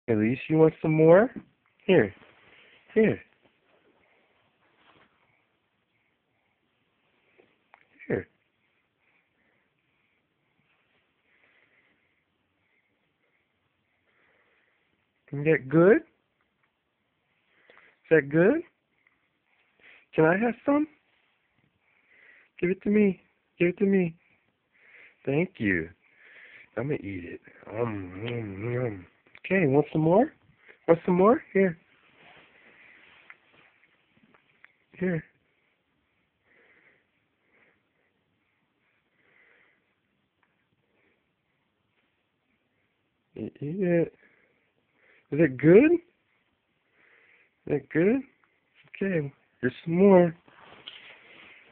Elise, you want some more? Here, here, here. Isn't that good? Is that good? Can I have some? Give it to me. Give it to me. Thank you. I'm gonna eat it. Okay, want some more? Want some more? Here, here. Eat it. Is it good? Is it good? Okay, here's some more.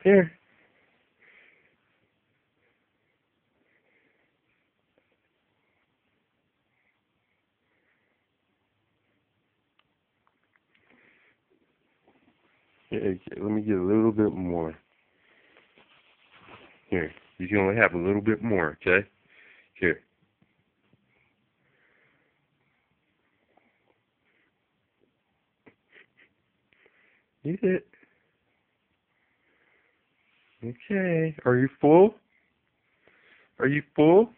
Here. Here, let me get a little bit more. Here, you can only have a little bit more, okay? Here. Eat it. Okay. Are you full? Are you full?